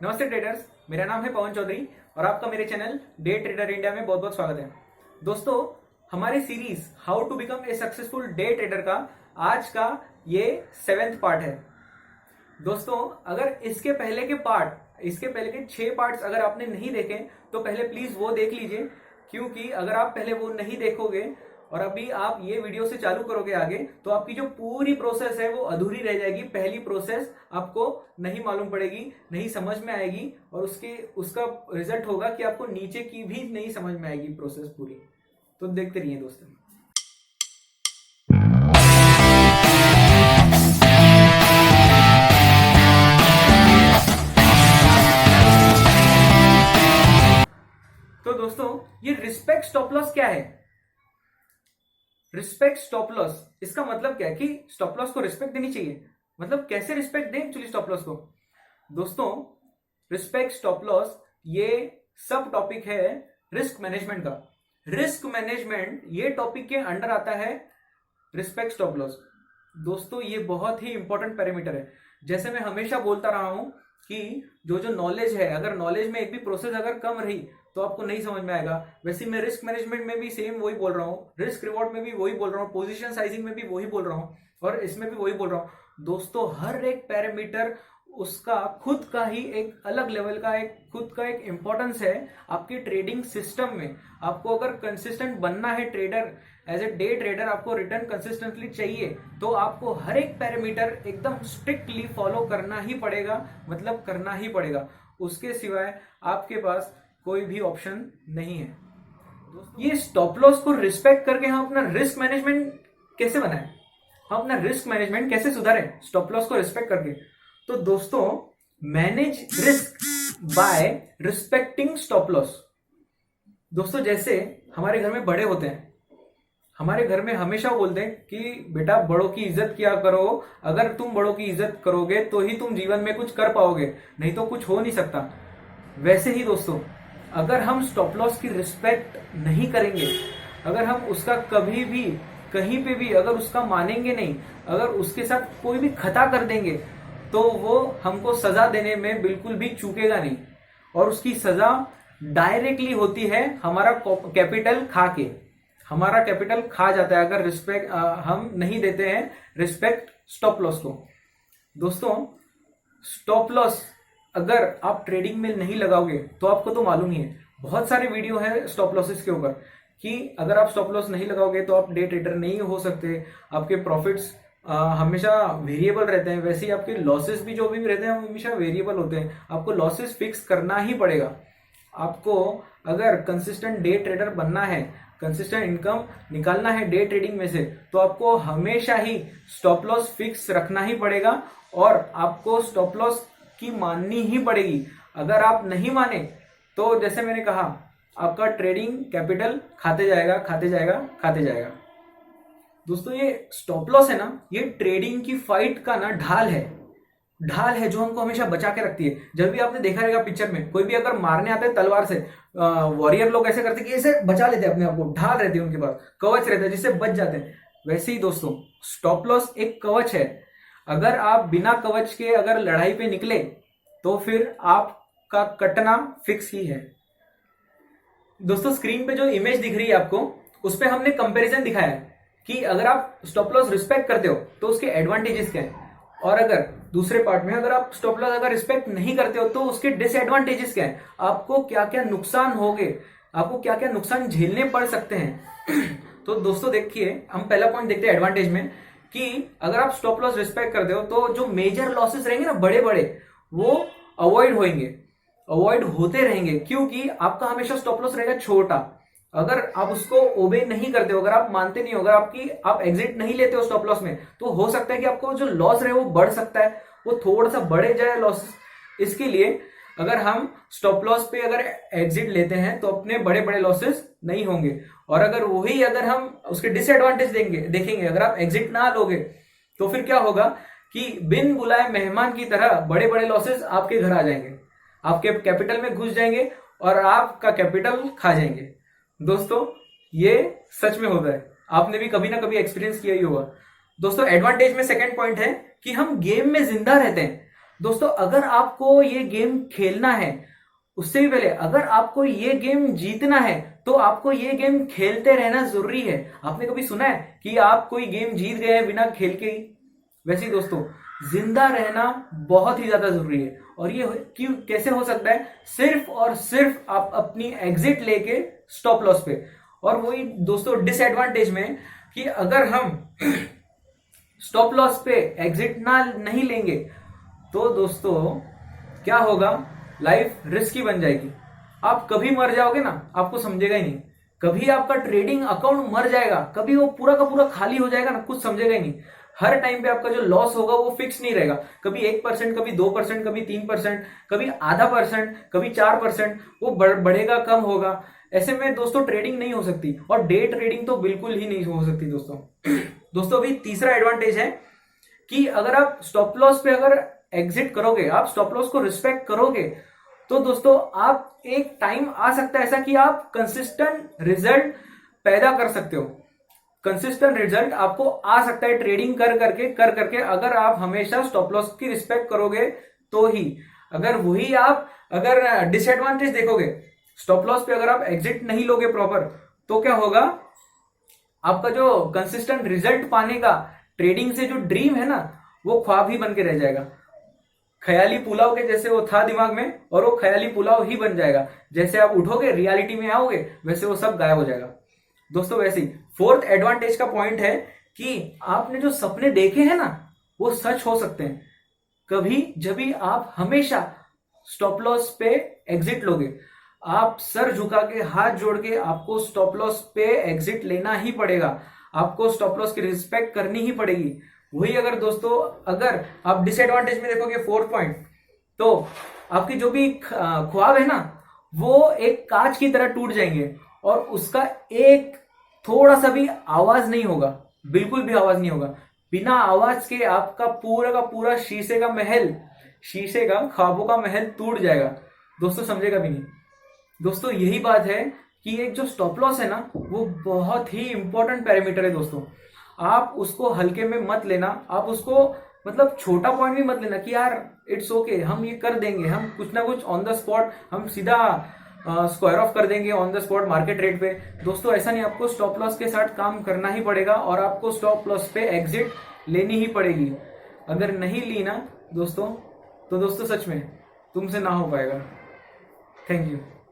नमस्ते ट्रेडर्स, मेरा नाम है पवन चौधरी और आपका मेरे चैनल डे ट्रेडर इंडिया में बहुत बहुत स्वागत है। दोस्तों, हमारी series how to become a successful day trader का आज का ये 7th पार्ट है। दोस्तों, अगर इसके पहले के 6 पार्ट्स अगर आपने नहीं देखे तो पहले प्लीज वो देख लीजिए, क्योंकि अगर आप पहले वो नहीं देखोगे और अभी आप ये वीडियो से चालू करोगे आगे तो आपकी जो पूरी प्रोसेस है वो अधूरी रह जाएगी। पहली प्रोसेस आपको नहीं मालूम पड़ेगी, नहीं समझ में आएगी और उसका रिजल्ट होगा कि आपको नीचे की भी नहीं समझ में आएगी प्रोसेस पूरी। तो देखते रहिए दोस्तों। तो दोस्तों, ये रिस्पेक्ट स्टॉप लॉस क्या है? रिस्पेक्ट स्टॉप लॉस, इसका मतलब क्या है कि स्टॉप लॉस को रिस्पेक्ट देनी चाहिए। मतलब कैसे रिस्पेक्ट दें एक्चुअली स्टॉप लॉस को? दोस्तों, रिस्पेक्ट स्टॉप लॉस ये सब टॉपिक है रिस्क मैनेजमेंट का। रिस्क मैनेजमेंट ये टॉपिक के अंडर आता है रिस्पेक्ट स्टॉप लॉस। दोस्तों, ये बहुत ही इंपॉर्टेंट पैरामीटर है। जैसे मैं हमेशा बोलता रहा हूं कि जो नॉलेज है, अगर नॉलेज में एक भी प्रोसेस अगर कम रही तो आपको नहीं समझ में आएगा। वैसे मैं रिस्क मैनेजमेंट में भी सेम वही बोल रहा हूँ, रिस्क रिवॉर्ड में भी वही बोल रहा हूँ, पोजीशन साइजिंग में भी वही बोल रहा हूँ और इसमें भी वही बोल रहा हूँ। दोस्तों, हर एक पैरामीटर उसका खुद का ही एक अलग लेवल का एक इंपॉर्टेंस है आपके ट्रेडिंग सिस्टम में। आपको अगर कंसिस्टेंट बनना है trader, as a day trader आपको रिटर्न कंसिस्टेंटली चाहिए तो आपको हर एक पैरामीटर एकदम स्ट्रिक्टली फॉलो करना ही पड़ेगा, मतलब करना ही पड़ेगा। उसके सिवाय आपके पास कोई भी ऑप्शन नहीं है। ये स्टॉप लॉस को रिस्पेक्ट करके हम अपना रिस्क मैनेजमेंट कैसे बनाएं, हम अपना रिस्क मैनेजमेंट कैसे सुधारें स्टॉप लॉस को रिस्पेक्ट करके? तो दोस्तों, manage risk by respecting stop loss. दोस्तों, जैसे हमारे घर में बड़े होते हैं, हमारे घर में हमेशा बोलते हैं कि बेटा बड़ों की इज्जत किया करो, अगर तुम बड़ों की इज्जत करोगे तो ही तुम जीवन में कुछ कर पाओगे, नहीं तो कुछ हो नहीं सकता। वैसे ही दोस्तों, अगर हम स्टॉप लॉस की रिस्पेक्ट नहीं करेंगे, अगर हम उसका कभी भी कहीं पे भी अगर उसका मानेंगे नहीं, अगर उसके साथ कोई भी खता कर देंगे तो वो हमको सजा देने में बिल्कुल भी चूकेगा नहीं। और उसकी सजा डायरेक्टली होती है हमारा कैपिटल खा के, हमारा कैपिटल खा जाता है अगर रिस्पेक्ट हम नहीं देते हैं रिस्पेक्ट स्टॉप लॉस को। दोस्तों, स्टॉप लॉस अगर आप ट्रेडिंग में नहीं लगाओगे तो आपको तो मालूम ही है, बहुत सारे वीडियो है स्टॉप लॉसेस के ऊपर कि अगर आप स्टॉप लॉस नहीं लगाओगे तो आप डे ट्रेडर नहीं हो सकते। आपके प्रॉफिट्स हमेशा वेरिएबल रहते हैं, वैसे ही आपके लॉसेस भी जो भी रहते हैं हमेशा वेरिएबल होते हैं। आपको लॉसेस फिक्स करना ही पड़ेगा। आपको अगर कंसिस्टेंट डे ट्रेडर बनना है, कंसिस्टेंट इनकम निकालना है डे ट्रेडिंग में से, तो आपको हमेशा ही स्टॉप लॉस फिक्स रखना ही पड़ेगा और आपको स्टॉप लॉस की माननी ही पड़ेगी। अगर आप नहीं माने तो जैसे मैंने कहा, आपका ट्रेडिंग कैपिटल खाते जाएगा खाते जाएगा खाते जाएगा। दोस्तों, ये स्टॉप लॉस है ना, ये ट्रेडिंग की फाइट का ना ढाल है जो हमको हमेशा बचा के रखती है। जब भी आपने देखा रहेगा पिक्चर में, कोई भी अगर मारने आता है तलवार से, वॉरियर लोग ऐसे करते कि ऐसे बचा लेते हैं अपने आप को, ढाल रहती है उनके पास, कवच रहता है जिससे बच जाते हैं। वैसे ही दोस्तों, स्टॉप लॉस एक कवच है। अगर आप बिना कवच के अगर लड़ाई पे निकले तो फिर आपका कटना फिक्स ही है। दोस्तों, स्क्रीन पे जो इमेज दिख रही है आपको, उस पे हमने कंपैरिजन दिखाया है कि अगर आप स्टॉप लॉस रिस्पेक्ट करते हो तो उसके एडवांटेजेस क्या है, और अगर दूसरे पार्ट में अगर आप स्टॉप लॉस अगर रिस्पेक्ट नहीं करते हो तो उसके डिसएडवांटेजेस क्या है, आपको क्या क्या नुकसान होंगे, आपको क्या क्या नुकसान झेलने पड़ सकते हैं। तो दोस्तों देखिए, हम पहला पॉइंट देखते हैं एडवांटेज में कि अगर आप स्टॉप लॉस रिस्पेक्ट करते हो तो जो मेजर लॉसेस रहेंगे ना, बड़े बड़े, वो अवॉइड होते रहेंगे, क्योंकि आपका हमेशा स्टॉप लॉस रहेगा छोटा। अगर आप उसको ओबे नहीं करते हो, अगर आप मानते नहीं हो, अगर आप एग्जिट नहीं लेते हो स्टॉप लॉस में, तो हो सकता है कि आपको जो लॉस रहे वो बढ़ सकता है, वो थोड़ा सा बढ़े जाए लॉस। इसके लिए अगर हम स्टॉप लॉस पे अगर एग्जिट लेते हैं तो अपने बड़े बड़े लॉसेस नहीं होंगे। और अगर हम उसके डिसएडवांटेज देखेंगे, अगर आप एग्जिट ना लोगे तो फिर क्या होगा कि बिन बुलाए मेहमान की तरह बड़े बड़े लॉसेस आपके घर आ जाएंगे, आपके कैपिटल में घुस जाएंगे और आपका कैपिटल खा जाएंगे। दोस्तों, ये सच में होता है, आपने भी कभी ना कभी एक्सपीरियंस किया ही होगा। दोस्तों, एडवांटेज में सेकंड पॉइंट है कि हम गेम में जिंदा रहते हैं। दोस्तों अगर आपको ये गेम खेलना है, उससे भी पहले अगर आपको ये गेम जीतना है तो आपको ये गेम खेलते रहना जरूरी है। आपने कभी सुना है कि आप कोई गेम जीत गए हैं बिना खेल के ही? वैसे ही दोस्तों जिंदा रहना बहुत ही ज्यादा जरूरी है। और ये क्यों कैसे हो सकता है? सिर्फ और सिर्फ आप अपनी एग्जिट लेके स्टॉप लॉस पे। और वही दोस्तों डिसएडवांटेज में कि अगर हम स्टॉप लॉस पे एग्जिट ना नहीं लेंगे तो दोस्तों क्या होगा, लाइफ रिस्की बन जाएगी। आप कभी मर जाओगे ना, आपको समझेगा ही नहीं। कभी आपका ट्रेडिंग अकाउंट मर जाएगा, कभी वो पूरा का पूरा खाली हो जाएगा ना, कुछ समझेगा ही नहीं। हर टाइम पे आपका जो लॉस होगा वो फिक्स नहीं रहेगा। कभी 1%, कभी 2%, कभी 3%, कभी आधा %, कभी 4%, वो बढ़ेगा, कम होगा। ऐसे में दोस्तों ट्रेडिंग नहीं हो सकती, और डे ट्रेडिंग तो बिल्कुल ही नहीं हो सकती दोस्तों। दोस्तों अभी तीसरा एडवांटेज है कि अगर आप स्टॉप लॉस पे अगर एग्जिट करोगे, आप स्टॉप लॉस को रिस्पेक्ट करोगे, तो दोस्तों आप एक टाइम आ सकता है ऐसा कि आप कंसिस्टेंट रिजल्ट पैदा कर सकते हो। कंसिस्टेंट रिजल्ट आपको आ सकता है ट्रेडिंग कर करके अगर आप हमेशा स्टॉप लॉस की रिस्पेक्ट करोगे तो ही। अगर डिसएडवांटेज देखोगे, स्टॉप लॉस पे अगर आप एग्जिट नहीं लोगे प्रॉपर, तो क्या होगा, आपका जो कंसिस्टेंट रिजल्ट पाने का ट्रेडिंग से जो ड्रीम है ना, वो ख्वाब ही बन के रह जाएगा। ख्याली पुलाव के जैसे वो था दिमाग में, और वो ख्याली पुलाव ही बन जाएगा। जैसे आप उठोगे रियलिटी में आओगे, वैसे वो सब गायब हो जाएगा दोस्तों। वैसे ही फोर्थ एडवांटेज का पॉइंट है कि आपने जो सपने देखे हैं ना, वो सच हो सकते हैं कभी जब भी आप हमेशा स्टॉप लॉस पे एग्जिट लोगे। आप सर झुका के हाथ जोड़ के आपको स्टॉप लॉस पे एग्जिट लेना ही पड़ेगा। आपको स्टॉप लॉस की रिस्पेक्ट करनी ही पड़ेगी। वही अगर दोस्तों अगर आप डिसएडवांटेज में देखोगे फोर्थ पॉइंट, तो आपकी जो भी ख्वाब है ना, वो एक कांच की तरह टूट जाएंगे, और उसका एक थोड़ा सा भी आवाज नहीं होगा, बिल्कुल भी आवाज नहीं होगा। बिना आवाज के आपका पूरा का पूरा शीशे का ख्वाबों का महल टूट जाएगा दोस्तों, समझेगा भी नहीं। दोस्तों यही बात है कि एक जो स्टॉप लॉस है ना, वो बहुत ही इंपॉर्टेंट पैरामीटर है दोस्तों। आप उसको हल्के में मत लेना, आप उसको मतलब छोटा पॉइंट भी मत लेना कि यार इट्स ओके, हम ये कर देंगे, हम कुछ ना कुछ ऑन द स्पॉट हम सीधा स्क्वायर ऑफ कर देंगे on the spot market rate पे। दोस्तों ऐसा नहीं, आपको स्टॉप लॉस के साथ काम करना ही पड़ेगा, और आपको स्टॉप लॉस पे एग्जिट लेनी ही पड़ेगी। अगर नहीं ली ना दोस्तों, तो दोस्तों सच में तुमसे ना हो पाएगा। Thank you.